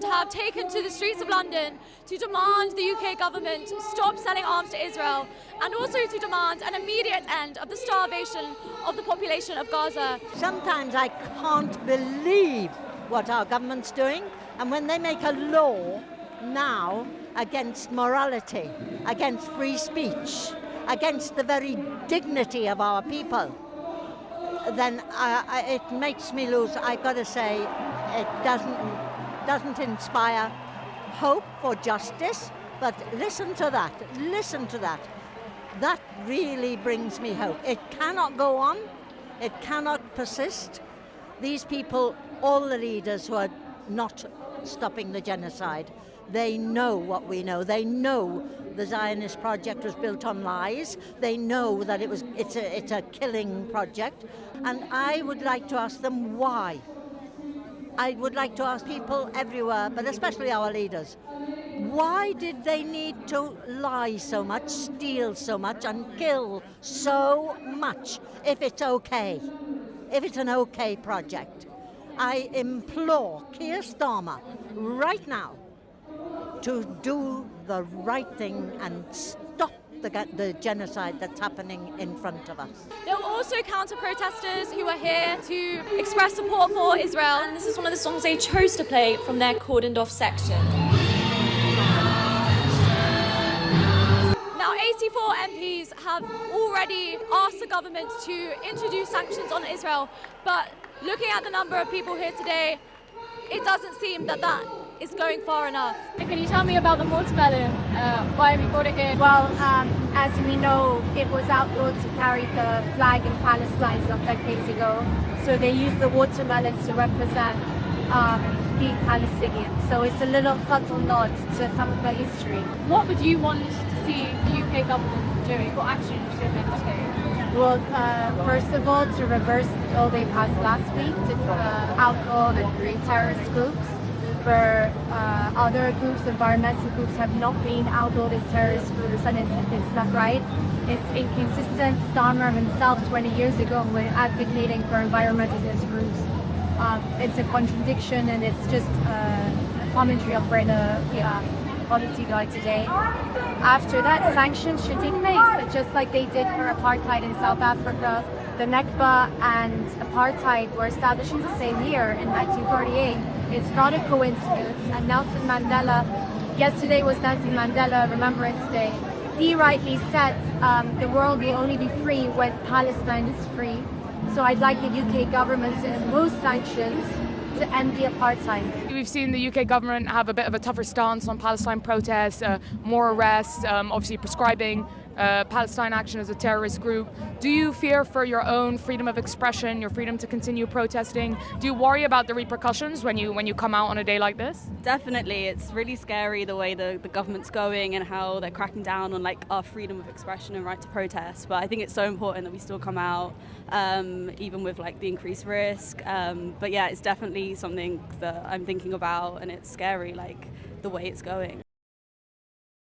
movement have taken to the streets of London to demand the UK government stop selling arms to Israel and also to demand an immediate end of the starvation of the population of Gaza. Sometimes I can't believe what our government's doing, and when they make a law now against morality, against free speech, against the very dignity of our people, then it makes me lose. I've got to say, it doesn't inspire hope for justice, but listen to that. That really brings me hope. It cannot go on. It cannot persist. These people, all the leaders who are not stopping the genocide, they know what we know. They know the Zionist project was built on lies. They know that it's a killing project. And I would like to ask them why. I would like to ask people everywhere, but especially our leaders, why did they need to lie so much, steal so much, and kill so much if it's okay, if it's an okay project? I implore Keir Starmer right now to do the right thing and stop the genocide that's happening in front of us. There were also counter-protesters who were here to express support for Israel. And this is one of the songs they chose to play from their cordoned-off section. Now, 84 MPs have already asked the government to introduce sanctions on Israel, but looking at the number of people here today, it doesn't seem that is going far enough. Can you tell me about the watermelon? Why we brought it here? Well, as we know, it was outlawed to carry the flag in Palestine some decades ago. So they used the watermelons to represent the Palestinians. So it's a little subtle nod to some of the history. What would you want to see the UK government doing? What action should they take? Well, first of all, to reverse the bill they passed last week to outlaw the three terrorist groups, where other groups, environmental groups, have not been outlawed as terrorist groups, and it's not right. It's inconsistent. Starmer himself 20 years ago was advocating for environmentalist groups. It's a contradiction, and it's just a commentary of where the policy guy today. After that, sanctions should take place, just like they did for apartheid in South Africa. The Nakba and apartheid were established in the same year, in 1948. It's not a coincidence. And Nelson Mandela, yesterday was Nelson Mandela Remembrance Day. He rightly said the world will only be free when Palestine is free. So I'd like the UK government to impose sanctions to end the apartheid. We've seen the UK government have a bit of a tougher stance on Palestine protests, more arrests, obviously prescribing Palestine Action as a terrorist group. Do you fear for your own freedom of expression, your freedom to continue protesting? Do you worry about the repercussions when you come out on a day like this? Definitely. It's really scary the way the government's going and how they're cracking down on our freedom of expression and right to protest. But I think it's so important that we still come out, even with the increased risk. But yeah, it's definitely something that I'm thinking about, and it's scary the way it's going.